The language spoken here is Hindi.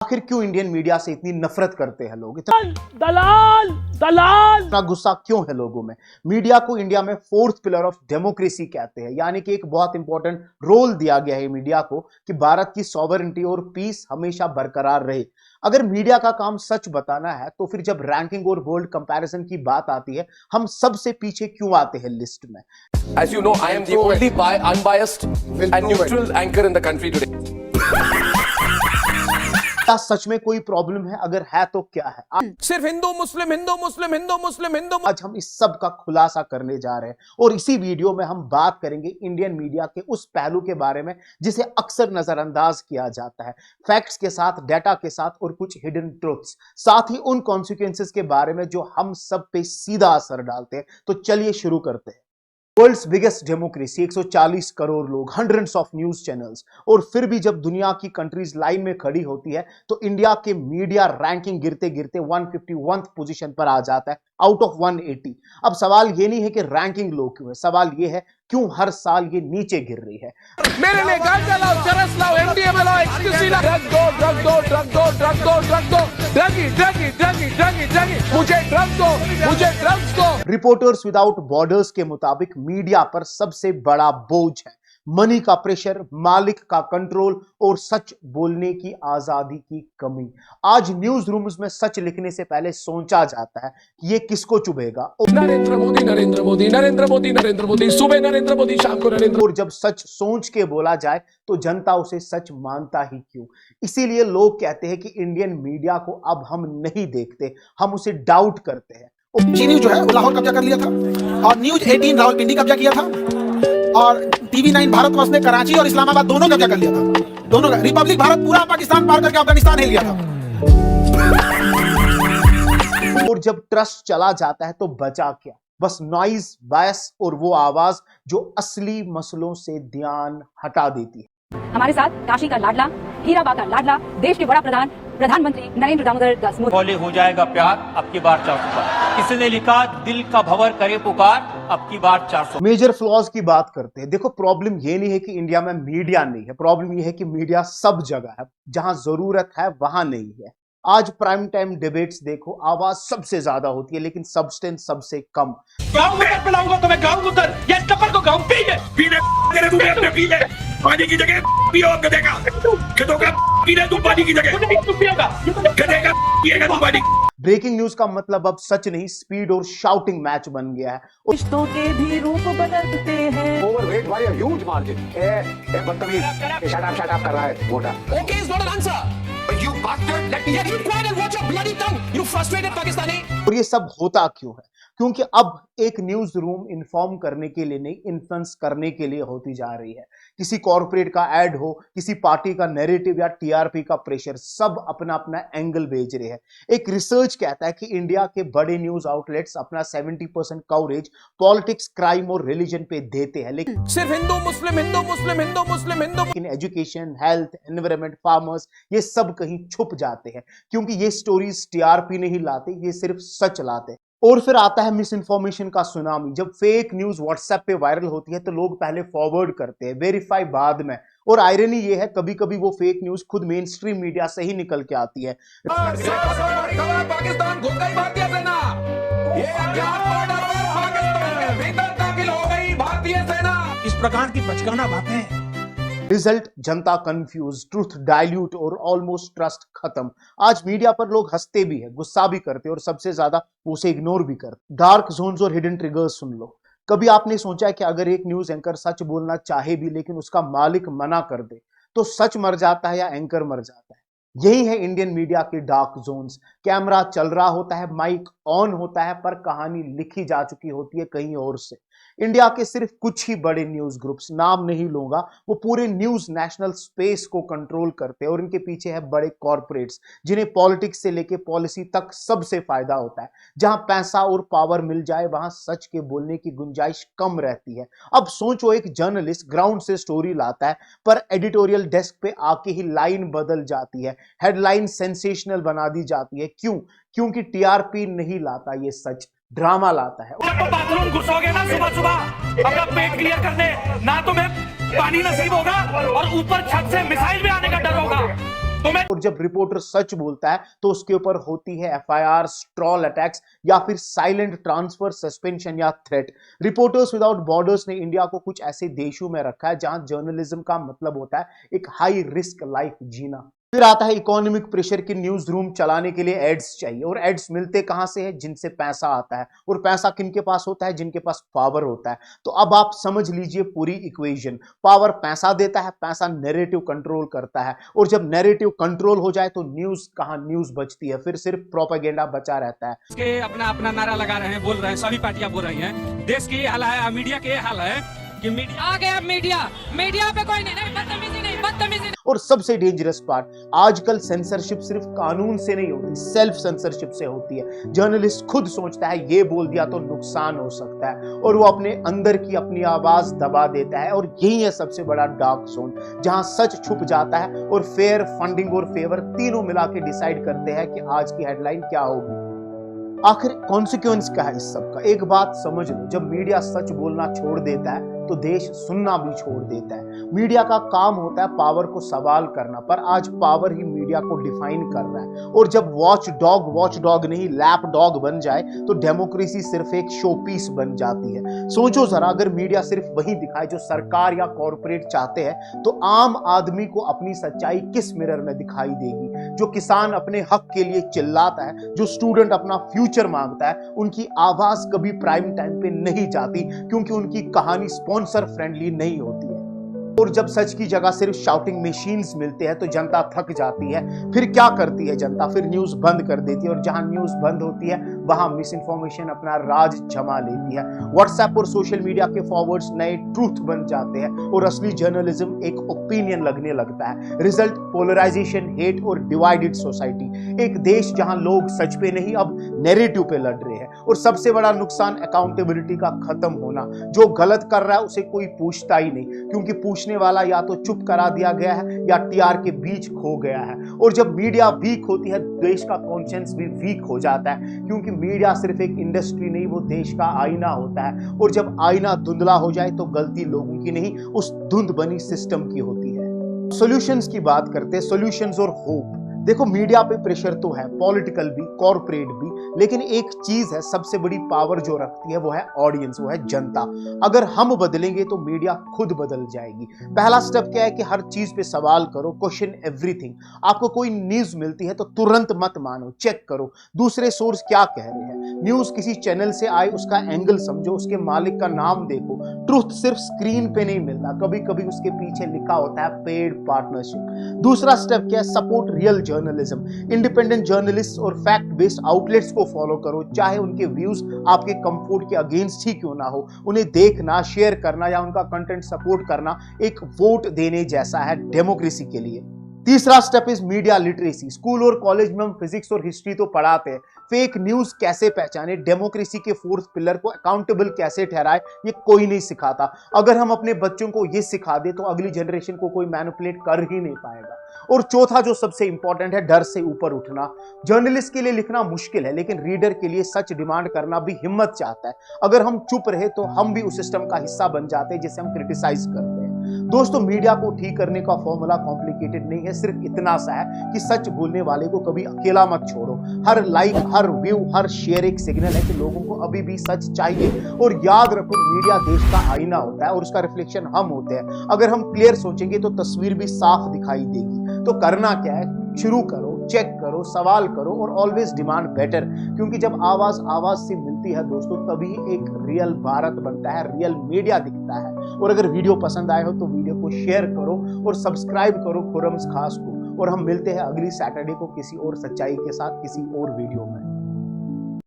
आखिर क्यों इंडियन मीडिया से इतनी नफरत करते हैं लोग, दलाल दलाल इतना गुस्सा क्यों है लोगों में। मीडिया को इंडिया में फोर्थ पिलर ऑफ डेमोक्रेसी कहते हैं, यानी कि एक बहुत इंपॉर्टेंट रोल दिया गया है मीडिया को कि भारत की सॉवरेनिटी और पीस हमेशा बरकरार रहे। अगर मीडिया का काम सच बताना है तो फिर जब रैंकिंग और वर्ल्ड कंपैरिजन की बात आती है, हम सबसे पीछे क्यों आते हैं लिस्ट में। As you know, I am the only unbiased and neutral anchor in the country today. क्या सच में कोई प्रॉब्लम है? अगर है तो क्या है? सिर्फ हिंदू मुस्लिम हिंदू मुस्लिम हिंदू मुस्लिम हिंदू। आज हम इस सब का खुलासा करने जा रहे हैं और इसी वीडियो में हम बात करेंगे इंडियन मीडिया के उस पहलू के बारे में जिसे अक्सर नजरअंदाज किया जाता है, फैक्ट्स के साथ, डेटा के साथ और कुछ हिडन ट्रुथ्स, साथ ही उन कॉन्सिक्वेंसेस के बारे में जो हम सब पे सीधा असर डालते हैं। तो चलिए शुरू करते हैं। वर्ल्ड्स बिगेस्ट डेमोक्रेसी, 140 करोड़ लोग, हंड्रेड्स ऑफ न्यूज चैनल्स, और फिर भी जब दुनिया की कंट्रीज लाइन में खड़ी होती है तो इंडिया के मीडिया रैंकिंग गिरते गिरते 151 पोजीशन पर आ जाता है आउट ऑफ 180। अब सवाल ये नहीं है कि रैंकिंग लो क्यों है, सवाल ये है क्यों हर साल ये नीचे गिर रही है। मेरे लिए गांजा लाओ, चरस लाओ, एमडीएमए लाओ, एक्सक्यूसी लाओ, ड्रग दो, ड्रग दो, ड्रग दो, ड्रग दो, ड्रग दो, druggie druggie druggie druggie druggie, मुझे ड्रग दो, मुझे ड्रग्स दो। रिपोर्टर्स विदाउट बॉर्डर्स के मुताबिक मीडिया पर सबसे बड़ा बोझ है मनी का प्रेशर, मालिक का कंट्रोल और सच बोलने की आजादी की कमी। आज न्यूज रूम्स में सच लिखने से पहले सोचा जाता है कि ये किसको चुभेगा। नरेंद्र मोदी नरेंद्र मोदी नरेंद्र मोदी नरेंद्र मोदी, सुबह नरेंद्र मोदी, शाम को नरेंद्र। और जब सच सोच के बोला जाए तो जनता उसे सच मानता ही क्यों। इसीलिए लोग कहते हैं कि इंडियन मीडिया को अब हम नहीं देखते, हम उसे डाउट करते हैं। जी न्यूज जो है वो लाहौर कब्जा कर लिया था और न्यूज 18 रावलपिंडी कब्जा किया था और टीवी 9 भारतवर्ष ने कराची और इस्लामाबाद दोनों कब्जा कर लिया था। दोनों का रिपब्लिक भारत पूरा पाकिस्तान पार करके अफगानिस्तान हिल गया था। और जब ट्रस्ट चला जाता है तो बचा क्या? बस नॉइज, बायस और वो आवाज जो असली मसलों से ध्यान हटा देती है। हमारे साथ काशी का लाडला, हीराबाद का लाडला, देश के बड़ा प्रधानमंत्री नरेंद्र दामोदर दास मोदी। बोले हो जाएगा प्यार, अब की बार 400 पार। किसी ने लिखा दिल का भंवर करे पुकार, अब की बार 400। मेजर फ्लॉज की बात करते हैं। देखो, प्रॉब्लम ये नहीं है कि इंडिया में मीडिया नहीं है, प्रॉब्लम ये है कि मीडिया सब जगह है, जहां जरूरत है वहां नहीं है। आज प्राइम टाइम डिबेट्स देखो, आवाज सबसे ज्यादा होती है लेकिन सब्सटेंस सबसे कम। गाँव उतर पिलाऊंगा तुम्हें, गाँव उतर, ये टप्पर को गाँव पी ले, तेरे मुंह में अपने पी ले, पानी की जगह पियो, गधेगा, गधों का पी ले तू पानी की जगह, तू पिएगा, गधेगा पिएगा तू पानी। ब्रेकिंग न्यूज का मतलब अब सच नहीं, स्पीड और शाउटिंग मैच बन गया है। रिश्तों के भी रूप बदलते हैं। ओवरवेट वाली ह्यूज मार्जिन ए बदतमीज शट अप कर रहा है मोटा। Okay is not an answer. You bastard, let me Keep quiet and watch your bloody tongue. You frustrated Pakistani. और ये सब होता क्यों है? क्योंकि अब एक न्यूज रूम इन्फॉर्म करने के लिए नहीं, इन्फ्लुएंस करने के लिए होती जा रही है। किसी कॉर्पोरेट का एड हो, किसी पार्टी का नैरेटिव या टीआरपी का प्रेशर, सब अपना अपना एंगल भेज रहे हैं। एक रिसर्च कहता है कि इंडिया के बड़े न्यूज आउटलेट्स अपना 70% कवरेज पॉलिटिक्स, क्राइम और रिलीजन पे देते हैं, लेकिन सिर्फ हिंदू मुस्लिम हिंदू मुस्लिम हिंदू मुस्लिम हिंदू। लेकिन एजुकेशन, हेल्थ, एनवायरनमेंट, फार्मर्स, ये सब कहीं छुप जाते हैं क्योंकि ये स्टोरीज टीआरपी नहीं लाते, ये सिर्फ सच लाते हैं। और फिर आता है मिस इन्फॉर्मेशन का सुनामी। जब फेक न्यूज व्हाट्सएप पे वायरल होती है तो लोग पहले फॉरवर्ड करते हैं, वेरीफाई बाद में। और आयरनी ये है, कभी कभी वो फेक न्यूज खुद मेन स्ट्रीम मीडिया से ही निकल के आती है। पाकिस्तान घुस गई भारतीय सेना, ये अज्ञात बॉर्डर पर पाकिस्तान के भीतर दाखिल हो गई भारतीय सेना। इस प्रकार की बचकाना बातें। रिजल्ट, जनता कंफ्यूज, ट्रूथ डाइल्यूट और ऑलमोस्ट ट्रस्ट खत्म। आज मीडिया पर लोग हंसते भी है, गुस्सा भी करते और सबसे ज्यादा उसे इग्नोर भी करते। डार्क जोन्स और हिडन ट्रिगर्स सुन लो। कभी आपने सोचा है कि अगर एक न्यूज एंकर सच बोलना चाहे भी लेकिन उसका मालिक मना कर दे तो सच मर जाता है या एंकर मर जाता है? यही है इंडियन मीडिया के डार्क जोन्स। कैमरा चल रहा होता है, माइक ऑन होता है, पर कहानी लिखी जा चुकी होती है कहीं और से। इंडिया के सिर्फ कुछ ही बड़े न्यूज ग्रुप्स, नाम नहीं लूंगा, वो पूरे न्यूज नेशनल स्पेस को कंट्रोल करते हैं और इनके पीछे है बड़े कॉर्पोरेट्स जिन्हें पॉलिटिक्स से लेके पॉलिसी तक सबसे फायदा होता है। जहां पैसा और पावर मिल जाए वहां सच के बोलने की गुंजाइश कम रहती है। अब सोचो, एक जर्नलिस्ट ग्राउंड से स्टोरी लाता है पर एडिटोरियल डेस्क पे आके ही लाइन बदल जाती है, हेडलाइन सेंसेशनल बना दी जाती है। क्यों? क्योंकि टीआरपी नहीं लाता ये सच, ड्रामा लाता है। बाथरूम घुसोगे ना सुबह सुबह अपना पेट क्लियर करने, ना तुम्हें पानी नसीब होगा और ऊपर छत से मिसाइल भी आने का डर होगा। और जब रिपोर्टर सच बोलता है तो उसके ऊपर होती है एफआईआर, ट्रोल अटैक्स या फिर साइलेंट ट्रांसफर, सस्पेंशन या थ्रेट। रिपोर्टर्स विदाउट बॉर्डर्स ने इंडिया को कुछ ऐसे देशों में रखा है जहां जर्नलिज्म का मतलब होता है एक हाई रिस्क लाइफ जीना। फिर आता है इकोनॉमिक प्रेशर की न्यूज रूम चलाने के लिए एड्स चाहिए, और एड्स मिलते कहां से है? जिनसे पैसा आता है, और पैसा किनके पास होता है? जिनके पास पावर होता है। तो अब आप समझ लीजिए पूरी इक्वेशन। पावर पैसा देता है, पैसा नैरेटिव कंट्रोल करता है, और जब नैरेटिव कंट्रोल हो जाए तो न्यूज कहां न्यूज बचती है, फिर सिर्फ प्रोपेगेंडा बचा रहता है। के अपना अपना नारा लगा रहे हैं, बोल रहे हैं, सभी पार्टियां बोल रही हैं। देश की ये हाल है, मीडिया के ये हाल है कि मीडिया आ गया। मीडिया पे कोई नहीं, बदतमीजी नहीं। और सबसे डेंजरस पार्ट, आजकल सेंसरशिप सिर्फ कानून से नहीं होती, सेल्फ सेंसरशिप से होती है। जर्नलिस्ट खुद सोचता है ये बोल दिया तो नुकसान हो सकता है, और वो अपने अंदर की अपनी आवाज दबा देता है। और यही है सबसे बड़ा डार्क जोन, जहां सच छुप जाता है और फेयर, फंडिंग और फेवर तीनों मिला के डिसाइड करते हैं कि आज की हेडलाइन क्या होगी। आखिर कॉन्सिक्वेंस क्या है इस सब का? एक बात समझ लो, जब मीडिया सच बोलना छोड़ देता है तो देश सुनना भी छोड़ देता है। मीडिया का काम होता है पावर को सवाल करना, पर आज पावर ही मीडिया को डिफाइन कर रहा है। और जब वॉच डॉग नहीं लैप डॉग बन जाए तो डेमोक्रेसी सिर्फ एक शो पीस बन जाती है। सोचो जरा, अगर मीडिया सिर्फ वही दिखाए जो सरकार या कॉर्पोरेट चाहते हैं, तो आम आदमी को अपनी सच्चाई किस मिरर में दिखाई देगी? जो किसान अपने हक के लिए चिल्लाता है, जो स्टूडेंट अपना फ्यूचर मांगता है, उनकी आवाज कभी प्राइम टाइम पे नहीं जाती, क्योंकि उनकी कहानी स्पॉन्सर फ्रेंडली नहीं होती है। और जब सच की जगह सिर्फ शाउटिंग मशीन्स मिलते हैं तो जनता थक जाती है। फिर क्या करती है जनता? फिर न्यूज बंद कर देती है, और जहां न्यूज बंद होती है वहां मिस इन्फॉर्मेशन अपना राज जमा लेती है। व्हाट्सएप और सोशल मीडिया के फॉरवर्ड्स नए ट्रूथ बन जाते हैं, और असली जर्नलिज्म एक ओपिनियन लगने लगता है। रिजल्ट पोलराइजेशन, हेट और डिवाइडेड सोसाइटी। एक देश जहां लोग सच पे नहीं अब नैरेटिव पे लड़ रहे हैं। और सबसे बड़ा नुकसान अकाउंटेबिलिटी का खत्म होना। जो गलत कर रहा है उसे कोई पूछता ही नहीं, क्योंकि पूछने वाला या तो चुप करा दिया गया है या टीआर के बीच खो गया है। और जब मीडिया वीक होती है, देश का कॉन्शियंस भी वीक हो जाता है, क्योंकि मीडिया सिर्फ एक इंडस्ट्री नहीं, वो देश का आईना होता है। और जब आईना धुंधला हो जाए तो गलती लोगों की नहीं, उस धुंध बनी सिस्टम की होती है। सॉल्यूशंस की बात करते हैं, सॉल्यूशंस और होप। देखो, मीडिया पे प्रेशर तो है, पॉलिटिकल भी, कॉर्पोरेट भी, लेकिन एक चीज है सबसे बड़ी पावर जो रखती है, वो है ऑडियंस, वो है जनता। अगर हम बदलेंगे तो मीडिया खुद बदल जाएगी। पहला स्टेप क्या है कि हर चीज पे सवाल करो, क्वेश्चन एवरीथिंग। आपको कोई न्यूज मिलती है तो तुरंत मत मानो, चेक करो दूसरे सोर्स क्या कह रहे हैं। न्यूज किसी चैनल से आए, उसका एंगल समझो, उसके मालिक का नाम देखो। ट्रूथ सिर्फ स्क्रीन पे नहीं मिलता, कभी कभी उसके पीछे लिखा होता है पेड पार्टनरशिप। दूसरा स्टेप क्या है? Support real journalism. Independent journalist और फैक्ट बेस्ड आउटलेट्स को फॉलो करो, चाहे उनके व्यूज आपके कंफर्ट के अगेंस्ट ही क्यों ना हो। उन्हें देखना, शेयर करना या उनका कंटेंट सपोर्ट करना एक वोट देने जैसा है डेमोक्रेसी के लिए। तीसरा step is media literacy. School और कॉलेज में हम फिजिक्स और हिस्ट्री तो पढ़ाते हैं, फेक न्यूज कैसे पहचाने, डेमोक्रेसी के फोर्थ पिलर को अकाउंटेबल कैसे ठहराए, ये कोई नहीं सिखाता। अगर हम अपने बच्चों को ये सिखा दे तो अगली जनरेशन को कोई मैनिपुलेट कर ही नहीं पाएगा। और चौथा जो सबसे इंपॉर्टेंट है, डर से ऊपर उठना। जर्नलिस्ट के लिए लिखना मुश्किल है, लेकिन रीडर के लिए सच डिमांड करना भी हिम्मत चाहता है। अगर हम चुप रहे तो हम भी उस सिस्टम का हिस्सा बन जाते हैं जिसे हम क्रिटिसाइज करते हैं। दोस्तों, मीडिया को ठीक करने का फॉर्मूला कॉम्प्लिकेटेड नहीं है, सिर्फ इतना सा है कि सच बोलने वाले को कभी अकेला मत छोड़ो। हर लाइक, हर व्यू, हर शेयर एक सिग्नल है कि लोगों को अभी भी सच चाहिए। और याद रखो, मीडिया देश का आईना होता है और उसका रिफ्लेक्शन हम होते हैं। अगर हम क्लियर सोचेंगे तो तस्वीर भी साफ दिखाई देगी। तो करना क्या है? शुरू करो, चेक करो, सवाल करो और ऑलवेज डिमांड बेटर। क्योंकि जब आवाज आवाज से मिलती है दोस्तों, तभी एक रियल भारत बनता है, रियल मीडिया दिखता है। और अगर वीडियो पसंद आए हो तो वीडियो को शेयर करो और सब्सक्राइब करो खुरम्स खास को। और हम मिलते हैं अगली सैटरडे को किसी और सच्चाई के साथ, किसी और वीडियो में।